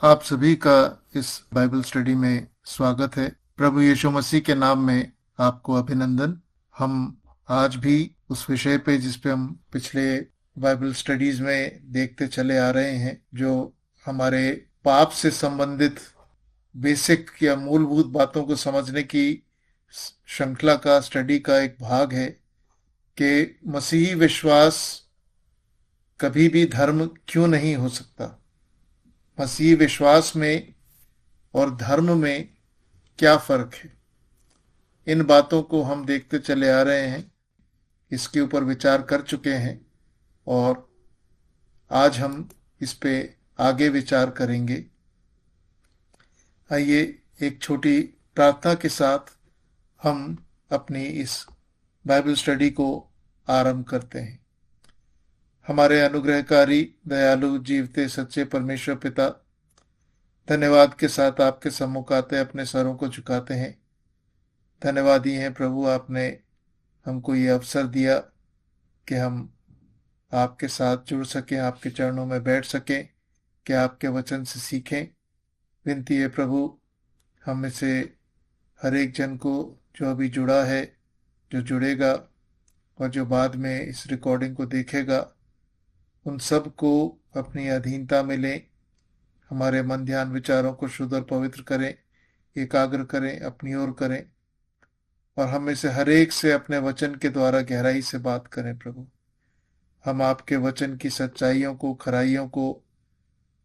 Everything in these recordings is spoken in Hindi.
आप सभी का इस बाइबल स्टडी में स्वागत है। प्रभु यीशु मसीह के नाम में आपको अभिनंदन। हम आज भी उस विषय पे जिस पे हम पिछले बाइबल स्टडीज में देखते चले आ रहे हैं, जो हमारे पाप से संबंधित बेसिक या मूलभूत बातों को समझने की श्रृंखला का स्टडी का एक भाग है कि मसीही विश्वास कभी भी धर्म क्यों नहीं हो सकता। मसीही विश्वास में और धर्म में क्या फर्क है, इन बातों को हम देखते चले आ रहे हैं, इसके ऊपर विचार कर चुके हैं और आज हम इस पे आगे विचार करेंगे। आइए एक छोटी प्रार्थना के साथ हम अपनी इस बाइबल स्टडी को आरंभ करते हैं। हमारे अनुग्रहकारी दयालु जीवते सच्चे परमेश्वर पिता, धन्यवाद के साथ आपके सम्मुख आते अपने सरों को झुकाते हैं। धन्यवाद ही है प्रभु, आपने हमको ये अवसर दिया कि हम आपके साथ जुड़ सकें, आपके चरणों में बैठ सकें, कि आपके वचन से सीखें। विनती है प्रभु, हम में से हर एक जन को जो अभी जुड़ा है, जो जुड़ेगा और जो बाद में इस रिकॉर्डिंग को देखेगा, उन सब को अपनी अधीनता में लें। हमारे मन ध्यान विचारों को शुद्ध और पवित्र करें, एकाग्र करें, अपनी ओर करें और हम में से हर एक से अपने वचन के द्वारा गहराई से बात करें। प्रभु, हम आपके वचन की सच्चाइयों को, खराइयों को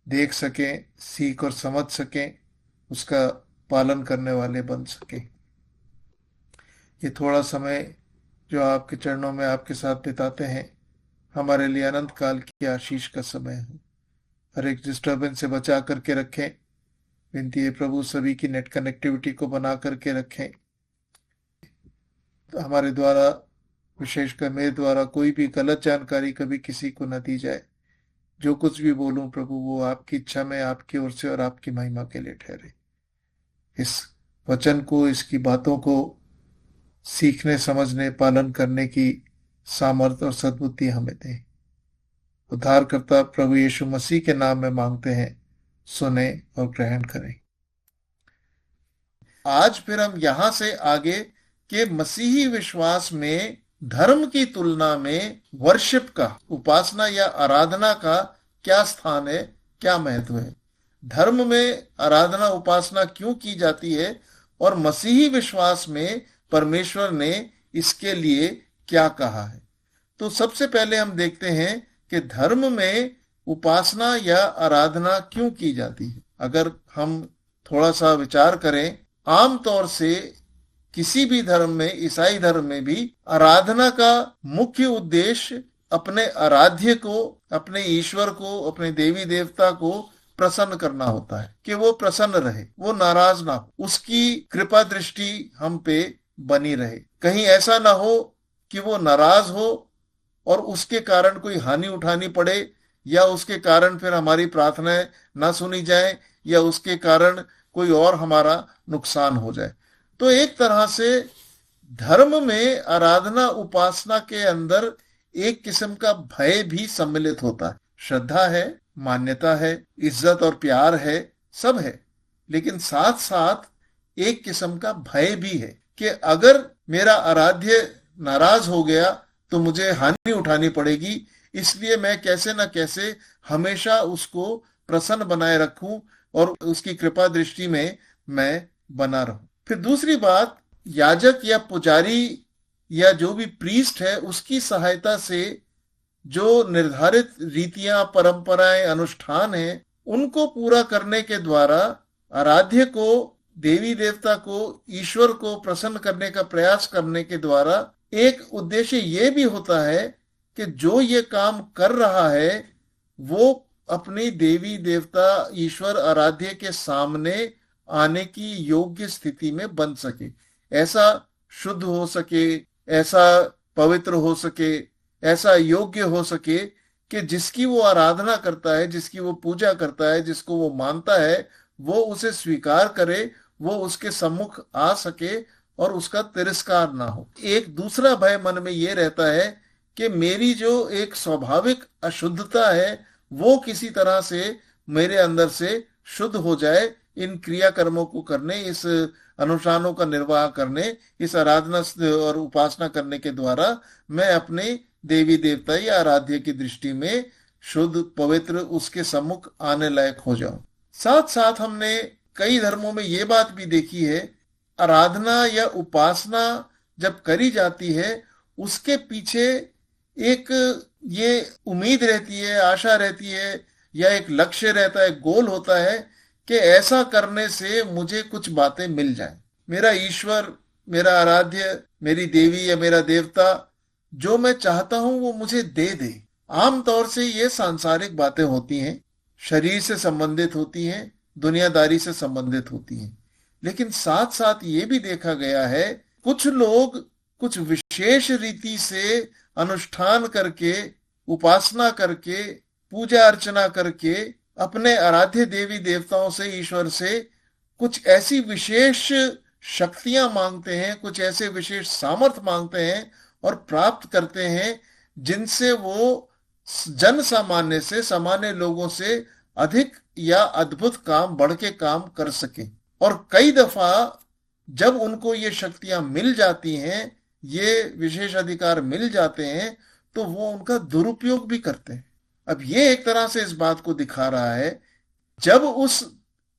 देख सकें, सीख और समझ सकें, उसका पालन करने वाले बन सकें। ये थोड़ा समय जो आपके चरणों में आपके साथ बिताते हैं, हमारे लिए अनंत काल की आशीष का समय है। हर एक डिस्टर्बेंस से बचा करके रखें। विनती है प्रभु, सभी की नेट कनेक्टिविटी को बना करके रखें। तो हमारे द्वारा, विशेषकर मेरे द्वारा, कोई भी गलत जानकारी कभी किसी को न दी जाए। जो कुछ भी बोलूं प्रभु, वो आपकी इच्छा में, आपकी ओर से और आपकी महिमा के लिए ठहरे। इस वचन को, इसकी बातों को सीखने, समझने, पालन करने की सामर्थ्य और सद्बुद्धि हमें दें। उद्धारकर्ता प्रभु यीशु मसीह के नाम में मांगते हैं, सुने और ग्रहण करें। आज फिर हम यहां से आगे के मसीही विश्वास में धर्म की तुलना में वर्शिप का, उपासना या आराधना का क्या स्थान है, क्या महत्व है। धर्म में आराधना उपासना क्यों की जाती है और मसीही विश्वास में परमेश्वर ने इसके लिए क्या कहा है। तो सबसे पहले हम देखते हैं कि धर्म में उपासना या आराधना क्यों की जाती है। अगर हम थोड़ा सा विचार करें, आमतौर से किसी भी धर्म में, ईसाई धर्म में भी, आराधना का मुख्य उद्देश्य अपने आराध्य को, अपने ईश्वर को, अपने देवी देवता को प्रसन्न करना होता है, कि वो प्रसन्न रहे, वो नाराज ना हो, उसकी कृपा दृष्टि हम पे बनी रहे। कहीं ऐसा ना हो कि वो नाराज हो और उसके कारण कोई हानि उठानी पड़े, या उसके कारण फिर हमारी प्रार्थनाएं ना सुनी जाए, या उसके कारण कोई और हमारा नुकसान हो जाए। तो एक तरह से धर्म में आराधना उपासना के अंदर एक किस्म का भय भी सम्मिलित होता है। श्रद्धा है, मान्यता है, इज्जत और प्यार है, सब है, लेकिन साथ साथ एक किस्म का भय भी है कि अगर मेरा आराध्य नाराज हो गया तो मुझे हानि उठानी पड़ेगी, इसलिए मैं कैसे ना कैसे हमेशा उसको प्रसन्न बनाए रखूं और उसकी कृपा दृष्टि में मैं बना रहूं। फिर दूसरी बात, याजक या पुजारी या जो भी प्रीस्ट है, उसकी सहायता से जो निर्धारित रीतियां, परंपराएं, अनुष्ठान हैं, उनको पूरा करने के द्वारा आराध्य को, देवी देवता को, ईश्वर को प्रसन्न करने का प्रयास करने के द्वारा एक उद्देश्य ये भी होता है कि जो ये काम कर रहा है वो अपनी देवी देवता, ईश्वर, आराध्य के सामने आने की योग्य स्थिति में बन सके, ऐसा शुद्ध हो सके, ऐसा पवित्र हो सके, ऐसा योग्य हो सके कि जिसकी वो आराधना करता है, जिसकी वो पूजा करता है, जिसको वो मानता है, वो उसे स्वीकार करे, वो उसके सम्मुख आ सके और उसका तिरस्कार ना हो। एक दूसरा भय मन में ये रहता है कि मेरी जो एक स्वाभाविक अशुद्धता है वो किसी तरह से मेरे अंदर से शुद्ध हो जाए इन क्रियाकर्मों को करने, इस अनुष्ठानों का निर्वाह करने, इस आराधना और उपासना करने के द्वारा मैं अपने देवी देवता या आराध्य की दृष्टि में शुद्ध पवित्र उसके सम्मुख आने लायक हो जाऊं। साथ साथ हमने कई धर्मों में ये बात भी देखी है, आराधना या उपासना जब करी जाती है उसके पीछे एक ये उम्मीद रहती है, आशा रहती है, या एक लक्ष्य रहता है, गोल होता है कि ऐसा करने से मुझे कुछ बातें मिल जाएं। मेरा ईश्वर, मेरा आराध्य, मेरी देवी या मेरा देवता जो मैं चाहता हूं वो मुझे दे दे। आमतौर से ये सांसारिक बातें होती हैं, शरीर से संबंधित होती हैं, दुनियादारी से संबंधित होती हैं। लेकिन साथ साथ ये भी देखा गया है कुछ लोग कुछ विशेष रीति से अनुष्ठान करके, उपासना करके, पूजा अर्चना करके अपने आराध्य देवी देवताओं से, ईश्वर से कुछ ऐसी विशेष शक्तियां मांगते हैं, कुछ ऐसे विशेष सामर्थ मांगते हैं और प्राप्त करते हैं जिनसे वो जन सामान्य से, सामान्य लोगों से अधिक या अद्भुत काम, बढ़ के काम कर सके। और कई दफा जब उनको ये शक्तियां मिल जाती हैं, ये विशेष अधिकार मिल जाते हैं, तो वो उनका दुरुपयोग भी करते हैं। अब ये एक तरह से इस बात को दिखा रहा है, जब उस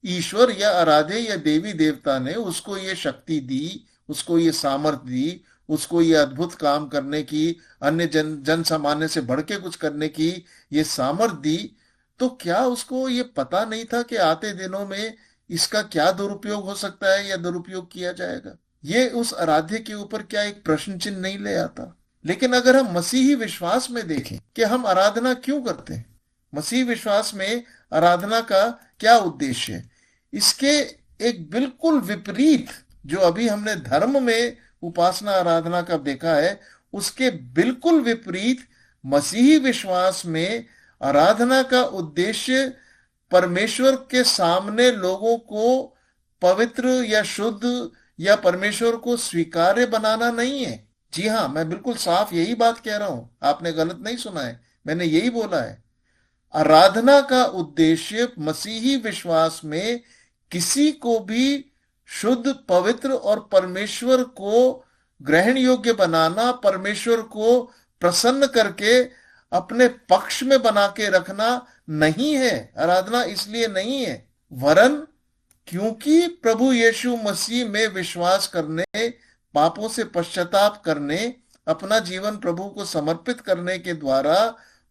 ईश्वर या आराध्य या देवी देवता ने उसको ये शक्ति दी, उसको ये सामर्थ्य दी, उसको ये अद्भुत काम करने की, अन्य जन सामान्य से बढ़ के कुछ करने की ये सामर्थ्य दी, तो क्या उसको ये पता नहीं था कि आते दिनों में इसका क्या दुरुपयोग हो सकता है या दुरुपयोग किया जाएगा? ये उस आराध्य के ऊपर क्या एक प्रश्न चिन्ह नहीं ले आता? लेकिन अगर हम मसीही विश्वास में देखें कि हम आराधना क्यों करते हैं, मसीही विश्वास में आराधना का क्या उद्देश्य है, इसके एक बिल्कुल विपरीत जो अभी हमने धर्म में उपासना आराधना का देखा है, उसके बिल्कुल विपरीत मसीही विश्वास में आराधना का उद्देश्य परमेश्वर के सामने लोगों को पवित्र या शुद्ध या परमेश्वर को स्वीकार्य बनाना नहीं है। जी हाँ, मैं बिल्कुल साफ यही बात कह रहा हूं, आपने गलत नहीं सुना है, मैंने यही बोला है। आराधना का उद्देश्य मसीही विश्वास में किसी को भी शुद्ध, पवित्र और परमेश्वर को ग्रहण योग्य बनाना, परमेश्वर को प्रसन्न करके अपने पक्ष में बना के रखना नहीं है। आराधना इसलिए नहीं है, वरन क्योंकि प्रभु यीशु मसीह में विश्वास करने, पापों से पश्चाताप करने, अपना जीवन प्रभु को समर्पित करने के द्वारा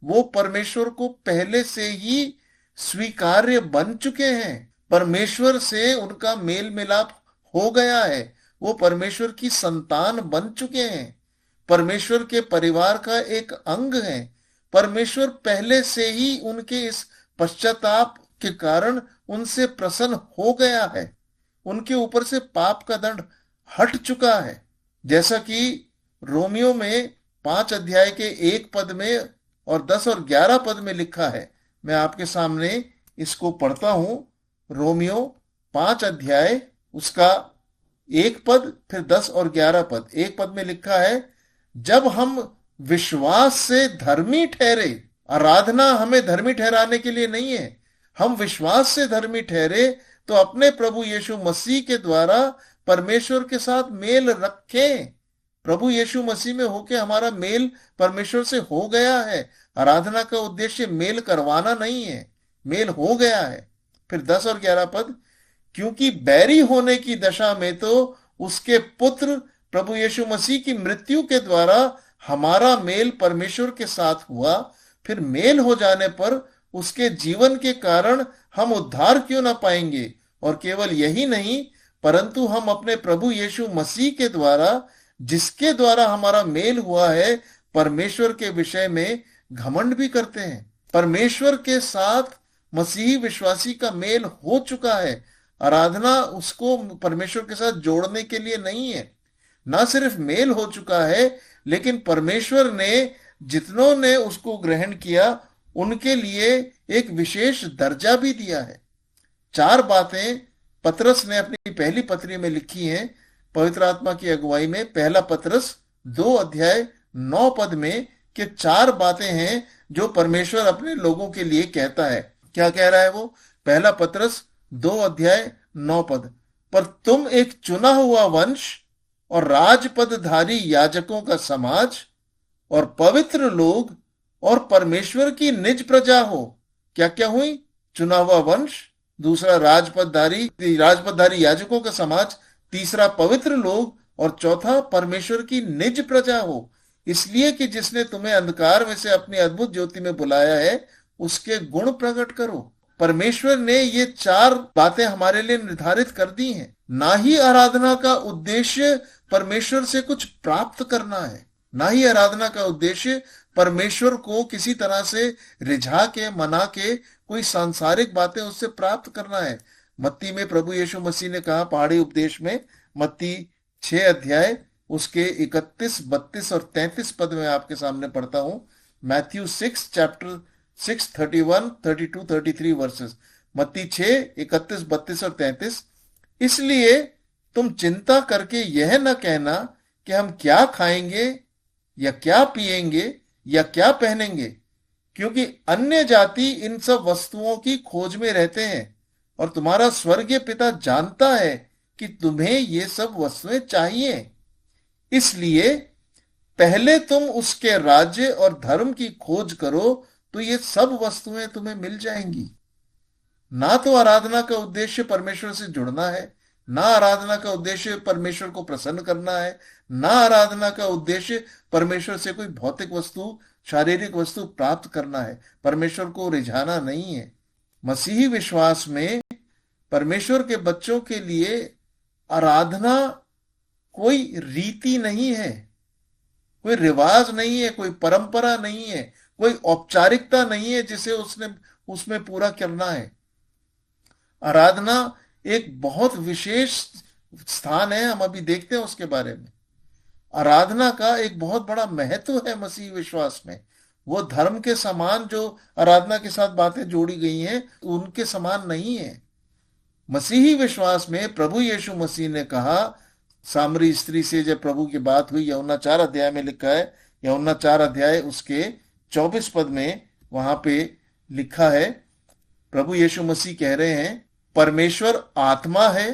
वो परमेश्वर को पहले से ही स्वीकार्य बन चुके हैं। परमेश्वर से उनका मेल मिलाप हो गया है, वो परमेश्वर की संतान बन चुके हैं, परमेश्वर के परिवार का एक अंग है। परमेश्वर पहले से ही उनके इस पश्चाताप के कारण उनसे प्रसन्न हो गया है, उनके ऊपर से पाप का दंड हट चुका है। जैसा कि रोमियो में 5 अध्याय के 1 पद में और 10 और 11 पद में लिखा है। मैं आपके सामने इसको पढ़ता हूं। रोमियो 5 अध्याय उसका 1 पद, फिर 10 और 11 पद। 1 पद में लिखा है, जब हम विश्वास से धर्मी ठहरे, आराधना हमें धर्मी ठहराने के लिए नहीं है, हम विश्वास से धर्मी ठहरे तो अपने प्रभु यीशु मसीह के द्वारा परमेश्वर के साथ मेल रखें। प्रभु यीशु मसीह में होके हमारा मेल परमेश्वर से हो गया है। आराधना का उद्देश्य मेल करवाना नहीं है, मेल हो गया है। फिर 10 और 11 पद, क्योंकि बैरी होने की दशा में तो उसके पुत्र प्रभु यीशु मसीह की मृत्यु के द्वारा हमारा मेल परमेश्वर के साथ हुआ, फिर मेल हो जाने पर उसके जीवन के कारण हम उद्धार क्यों ना पाएंगे। और केवल यही नहीं, परंतु हम अपने प्रभु यीशु मसीह के द्वारा, जिसके द्वारा हमारा मेल हुआ है, परमेश्वर के विषय में घमंड भी करते हैं। परमेश्वर के साथ मसीही विश्वासी का मेल हो चुका है। आराधना उसको परमेश्वर के साथ जोड़ने के लिए नहीं है। ना सिर्फ मेल हो चुका है, लेकिन परमेश्वर ने जितनों ने उसको ग्रहण किया उनके लिए एक विशेष दर्जा भी दिया है। 4 बातें पतरस ने अपनी पहली पत्री में लिखी हैं, पवित्र आत्मा की अगुवाई में। पहला पतरस 2 अध्याय 9 पद में कि 4 बातें हैं जो परमेश्वर अपने लोगों के लिए कहता है। क्या कह रहा है वो? पहला पतरस 2 अध्याय 9 पद। पर तुम एक चुना हुआ वंश और राजपदधारी याजकों का समाज और पवित्र लोग और परमेश्वर की निज प्रजा हो। क्या क्या हुई? चुना हुआ वंश, दूसरा राजपदधारी याजकों का समाज, तीसरा पवित्र लोग और चौथा परमेश्वर की निज प्रजा हो। इसलिए कि जिसने तुम्हें अंधकार में से अपनी अद्भुत ज्योति में बुलाया है, उसके गुण प्रकट करो। परमेश्वर ने ये 4 बातें हमारे लिए निर्धारित कर दी हैं। ना ही आराधना का उद्देश्य परमेश्वर से कुछ प्राप्त करना है, ना ही आराधना का उद्देश्य परमेश्वर को किसी तरह से रिझा के, मना के कोई सांसारिक बातें उससे प्राप्त करना है। मत्ती में प्रभु यीशु मसीह ने कहा पहाड़ी उपदेश में, मत्ती 6 अध्याय उसके 31, 32 और 33 पद में आपके सामने पढ़ता हूं। Matthew 6 chapter 6 31 32 33 versus. मत्ती 6 31 32 और 33। इसलिए तुम चिंता करके यह न कहना कि हम क्या खाएंगे या क्या पिएंगे या क्या पहनेंगे, क्योंकि अन्य जाति इन सब वस्तुओं की खोज में रहते हैं और तुम्हारा स्वर्गीय पिता जानता है कि तुम्हें ये सब वस्तुएं चाहिए। इसलिए पहले तुम उसके राज्य और धर्म की खोज करो तो ये सब वस्तुएं तुम्हें मिल जाएंगी। ना तो आराधना का उद्देश्य परमेश्वर से जुड़ना है, ना आराधना का उद्देश्य परमेश्वर को प्रसन्न करना है, ना आराधना का उद्देश्य परमेश्वर से कोई भौतिक वस्तु, शारीरिक वस्तु प्राप्त करना है। परमेश्वर को रिझाना नहीं है। मसीही विश्वास में परमेश्वर के बच्चों के लिए आराधना कोई रीति नहीं है, कोई रिवाज नहीं है, कोई परंपरा नहीं है, कोई औपचारिकता नहीं है जिसे उसमें पूरा करना है। आराधना एक बहुत विशेष स्थान है, हम अभी देखते हैं उसके बारे में। आराधना का एक बहुत बड़ा महत्व है मसीह विश्वास में। वो धर्म के समान जो आराधना के साथ बातें जोड़ी गई हैं, उनके समान नहीं है। मसीही विश्वास में प्रभु यीशु मसीह ने कहा, सामरी स्त्री से जब प्रभु की बात हुई, यूहन्ना 4 अध्याय में लिखा है, यूहन्ना 4 अध्याय उसके 24 पद में वहां पे लिखा है, प्रभु यीशु मसीह कह रहे हैं, परमेश्वर आत्मा है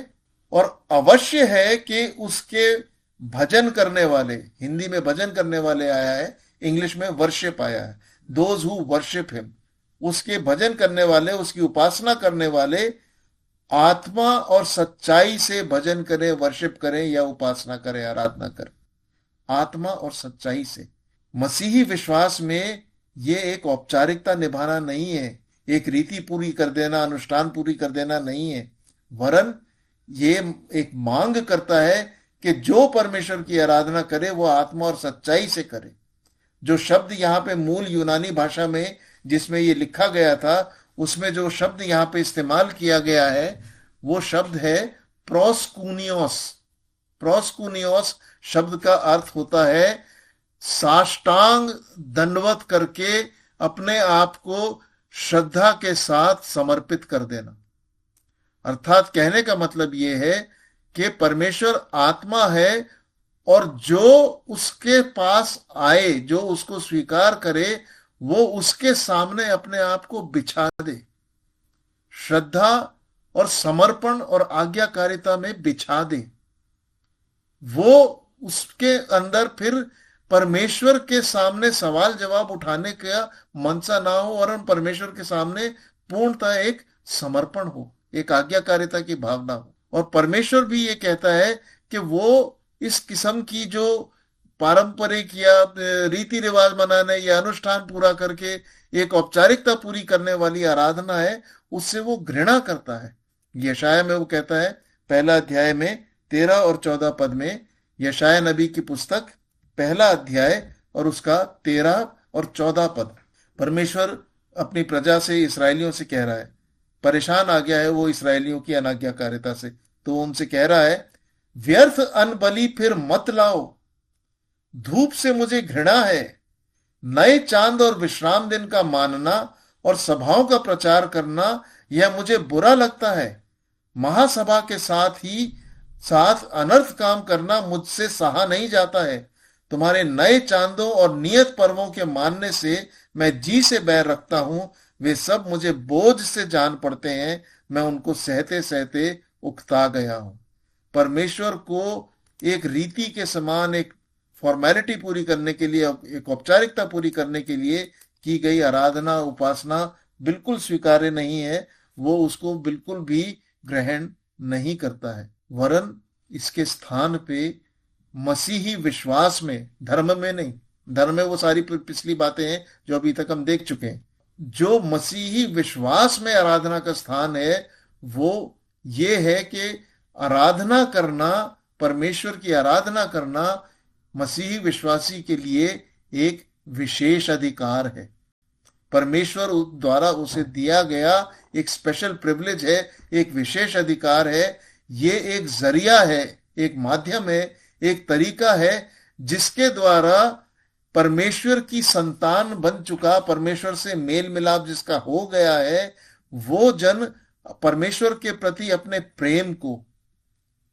और अवश्य है कि उसके भजन करने वाले, हिंदी में भजन करने वाले आया है, इंग्लिश में वर्शिप आया है, दोज हु वर्शिप हिम, उसके भजन करने वाले, उसकी उपासना करने वाले आत्मा और सच्चाई से भजन करें, वर्शिप करें या उपासना करें, आराधना करें, आत्मा और सच्चाई से। मसीही विश्वास में ये एक औपचारिकता निभाना नहीं है, एक रीति पूरी कर देना, अनुष्ठान पूरी कर देना नहीं है, वरन ये एक मांग करता है कि जो परमेश्वर की आराधना करे वो आत्मा और सच्चाई से करे। जो शब्द यहाँ पे मूल यूनानी भाषा में जिसमें ये लिखा गया था, उसमें जो शब्द यहाँ पे इस्तेमाल किया गया है वो शब्द है प्रोस्कुनियोस। प्रोस्कुनियोस शब्द का अर्थ होता है साष्टांग दंडवत करके अपने आप को श्रद्धा के साथ समर्पित कर देना। अर्थात कहने का मतलब यह है कि परमेश्वर आत्मा है और जो उसके पास आए, जो उसको स्वीकार करे, वो उसके सामने अपने आप को बिछा दे, श्रद्धा और समर्पण और आज्ञाकारिता में बिछा दे। वो उसके अंदर फिर परमेश्वर के सामने सवाल जवाब उठाने का मनसा ना हो, और परमेश्वर के सामने पूर्णतः एक समर्पण हो, एक आज्ञाकारिता की भावना हो। और परमेश्वर भी ये कहता है कि वो इस किस्म की जो पारंपरिक या रीति रिवाज मनाने या अनुष्ठान पूरा करके एक औपचारिकता पूरी करने वाली आराधना है, उससे वो घृणा करता है। यशाया में वो कहता है, 1 अध्याय में 13 और 14 पद में, यशाया नबी की पुस्तक 1 अध्याय और उसका 13 और 14 पद, परमेश्वर अपनी प्रजा से, इसराइलियों से कह रहा है, परेशान आ गया है वो इसराइलियों की अनाज्ञाकारिता से, तो उनसे कह रहा है, व्यर्थ अन्न बलि फिर मत लाओ, धूप से मुझे घृणा है। नए चांद और विश्राम दिन का मानना और सभाओं का प्रचार करना यह मुझे बुरा लगता है। महासभा के साथ अनर्थ काम करना मुझसे सहा नहीं जाता है। तुम्हारे नए चांदों और नियत पर्वों के मानने से मैं जी से बैर रखता हूं। वे सब मुझे बोझ से जान पड़ते हैं, मैं उनको सहते सहते उकता गया हूं। परमेश्वर को एक रीति के समान, एक फॉर्मेलिटी पूरी करने के लिए, एक औपचारिकता पूरी करने के लिए की गई आराधना उपासना बिल्कुल स्वीकार्य नहीं है। वो उसको बिल्कुल भी ग्रहण नहीं करता है, वरन इसके स्थान पे मसीही विश्वास में, धर्म में नहीं, धर्म में वो सारी पिछली बातें हैं जो अभी तक हम देख चुके हैं। जो मसीही विश्वास में आराधना का स्थान है वो ये है कि आराधना करना, परमेश्वर की आराधना करना मसीही विश्वासी के लिए एक विशेष अधिकार है। परमेश्वर द्वारा उसे दिया गया एक स्पेशल प्रिविलेज है, एक विशेष अधिकार है। ये एक जरिया है, एक माध्यम है, एक तरीका है जिसके द्वारा परमेश्वर की संतान बन चुका, परमेश्वर से मेल मिलाप जिसका हो गया है, वो जन परमेश्वर के प्रति अपने प्रेम को,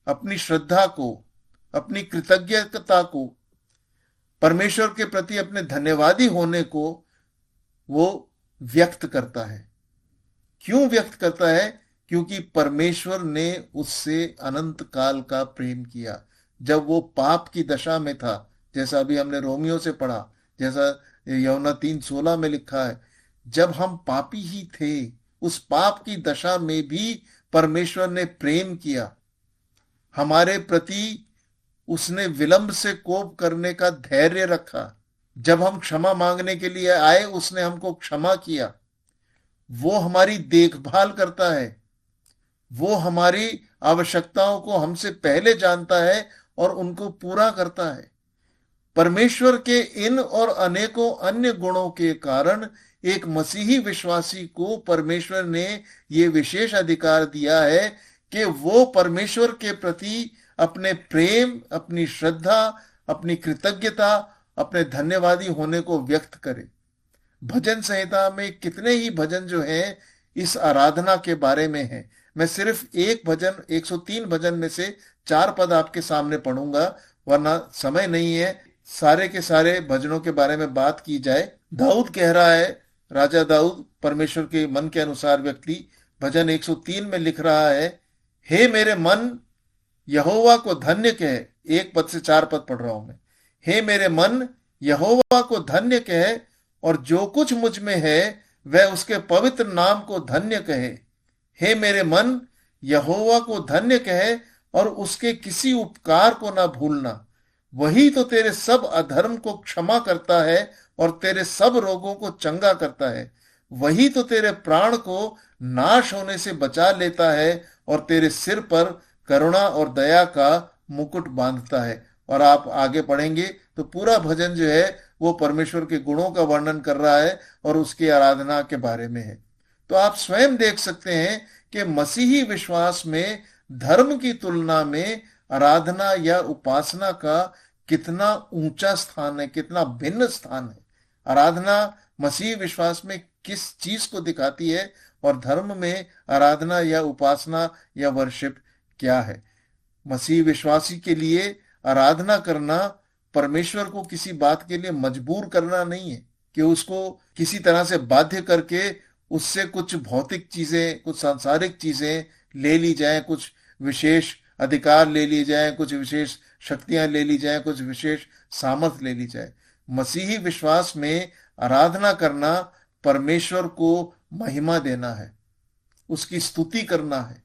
अपनी श्रद्धा को, अपनी कृतज्ञता को, परमेश्वर के प्रति अपने धन्यवादी होने को वो व्यक्त करता है। क्यों व्यक्त करता है? क्योंकि परमेश्वर ने उससे अनंत काल का प्रेम किया। जब वो पाप की दशा में था, जैसा अभी हमने रोमियो से पढ़ा, जैसा यूहन्ना 3:16 में लिखा है, जब हम पापी ही थे, उस पाप की दशा में भी परमेश्वर ने प्रेम किया हमारे प्रति। उसने विलंब से कोप करने का धैर्य रखा। जब हम क्षमा मांगने के लिए आए, उसने हमको क्षमा किया। वो हमारी देखभाल करता है, वो हमारी आवश्यकताओं को हमसे पहले जानता है और उनको पूरा करता है। परमेश्वर के इन और अनेकों अन्य गुणों के कारण एक मसीही विश्वासी को परमेश्वर ने ये विशेष अधिकार दिया है कि वो परमेश्वर के प्रति अपने प्रेम, अपनी श्रद्धा, अपनी कृतज्ञता, अपने धन्यवादी होने को व्यक्त करे। भजन संहिता में कितने ही भजन जो हैं इस आराधना के बारे में हैं। मैं सिर्फ एक भजन, 103 भजन में से 4 पद आपके सामने पढ़ूंगा, वरना समय नहीं है सारे के सारे भजनों के बारे में बात की जाए। दाऊद कह रहा है, राजा दाऊद परमेश्वर के मन के अनुसार व्यक्ति, भजन 103 में लिख रहा है, हे मेरे मन यहोवा को धन्य कह। 1 पद से 4 पद पढ़ रहा हूं मैं। हे मेरे मन यहोवा को धन्य कह, और जो कुछ मुझ में है वह उसके पवित्र नाम को धन्य कहे। हे मेरे मन यहोवा को धन्य कहे और उसके किसी उपकार को ना भूलना। वही तो तेरे सब अधर्म को क्षमा करता है और तेरे सब रोगों को चंगा करता है। वही तो तेरे प्राण को नाश होने से बचा लेता है और तेरे सिर पर करुणा और दया का मुकुट बांधता है। और आप आगे पढ़ेंगे तो पूरा भजन जो है वो परमेश्वर के गुणों का वर्णन कर रहा है और उसकी आराधना के बारे में है। तो आप स्वयं देख सकते हैं कि मसीही विश्वास में धर्म की तुलना में आराधना या उपासना का कितना ऊंचा स्थान है, कितना भिन्न स्थान है। आराधना मसीही विश्वास में किस चीज को दिखाती है और धर्म में आराधना या उपासना या वर्शिप क्या है। मसीह विश्वासी के लिए आराधना करना परमेश्वर को किसी बात के लिए मजबूर करना नहीं है कि उसको किसी तरह से बाध्य करके उससे कुछ भौतिक चीजें, कुछ सांसारिक चीजें ले ली जाएं, कुछ विशेष अधिकार ले लिए जाएं, कुछ विशेष शक्तियां ले ली जाएं, कुछ विशेष सामर्थ ले ली जाए। मसीही विश्वास में आराधना करना परमेश्वर को महिमा देना है, उसकी स्तुति करना है,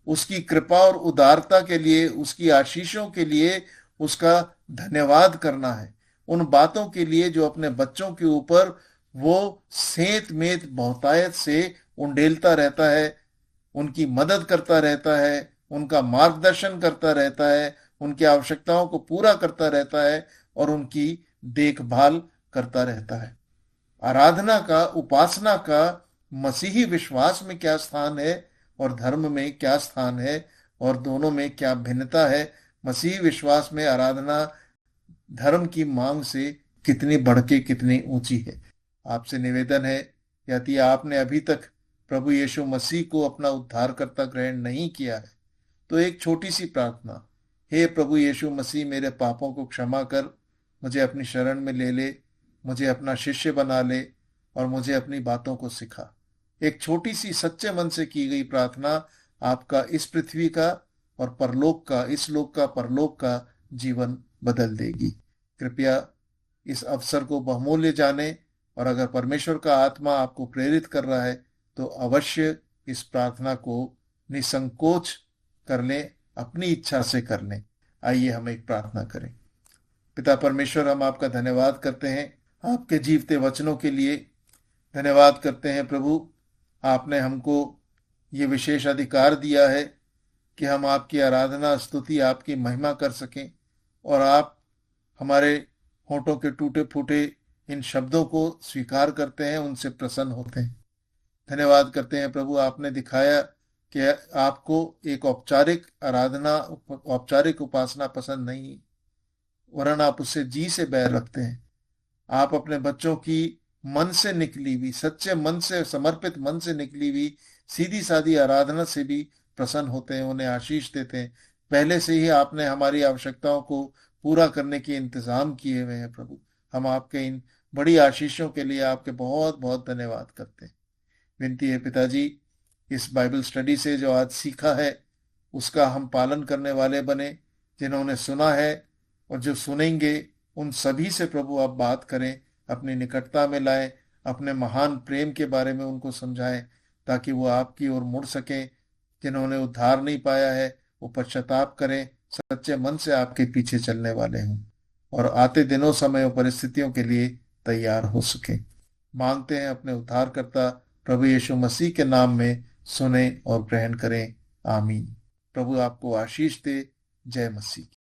उसकी कृपा और उदारता के लिए, उसकी आशीषों के लिए उसका धन्यवाद करना है। उन बातों के लिए जो अपने बच्चों के ऊपर वो सेंत मेत बहुतायत से उंडेलता रहता है, उनकी मदद करता रहता है, उनका मार्गदर्शन करता रहता है, उनकी आवश्यकताओं को पूरा करता रहता है और उनकी देखभाल करता रहता है। आराधना का, उपासना का मसीही विश्वास में क्या स्थान है और धर्म में क्या स्थान है और दोनों में क्या भिन्नता है। मसीही विश्वास में आराधना धर्म की मांग से कितनी बढ़ के कितनी ऊंची है। आपसे निवेदन है, यदि आपने अभी तक प्रभु यीशु मसीह को अपना उद्धारकर्ता ग्रहण नहीं किया है तो एक छोटी सी प्रार्थना, हे प्रभु यीशु मसीह, मेरे पापों को क्षमा कर, मुझे अपनी शरण में ले ले, मुझे अपना शिष्य बना ले और मुझे अपनी बातों को सिखा। एक छोटी सी सच्चे मन से की गई प्रार्थना आपका इस पृथ्वी का और परलोक का, इस लोक का परलोक का जीवन बदल देगी। कृपया इस अवसर को बहुमूल्य जाने, और अगर परमेश्वर का आत्मा आपको प्रेरित कर रहा है तो अवश्य इस प्रार्थना को निसंकोच कर लें, अपनी इच्छा से कर लें। आइए हम एक प्रार्थना करें। पिता परमेश्वर, हम आपका धन्यवाद करते हैं आपके जीवते वचनों के लिए। धन्यवाद करते हैं प्रभु, आपने हमको ये विशेष अधिकार दिया है कि हम आपकी आराधना, स्तुति, आपकी महिमा कर सकें, और आप हमारे होठों के टूटे फूटे इन शब्दों को स्वीकार करते हैं, उनसे प्रसन्न होते हैं। धन्यवाद करते हैं प्रभु, आपने दिखाया कि आपको एक औपचारिक आराधना, औपचारिक उपासना पसंद नहीं, वरन आप उससे जी से बैर रखते हैं। आप अपने बच्चों की मन से निकली हुई, सच्चे मन से, समर्पित मन से निकली हुई सीधी सादी आराधना से भी प्रसन्न होते हैं, उन्हें आशीष देते हैं। पहले से ही आपने हमारी आवश्यकताओं को पूरा करने के इंतजाम किए हुए हैं प्रभु। हम आपके इन बड़ी आशीषों के लिए आपके बहुत बहुत धन्यवाद करते हैं। विनती है पिताजी, इस बाइबल स्टडी से जो आज सीखा है उसका हम पालन करने वाले बने। जिन्होंने सुना है और जो सुनेंगे, उन सभी से प्रभु आप बात करें, अपनी निकटता में लाएं, अपने महान प्रेम के बारे में उनको समझाएं, ताकि वो आपकी ओर मुड़ सकें। जिन्होंने उद्धार नहीं पाया है वो पश्चाताप करें, सच्चे मन से आपके पीछे चलने वाले हों, और आते दिनों, समय और परिस्थितियों के लिए तैयार हो सके। मांगते हैं अपने उद्धारकर्ता प्रभु यीशु मसीह के नाम में, सुने और ग्रहण करें। आमीन। प्रभु आपको आशीष दे। जय मसीह।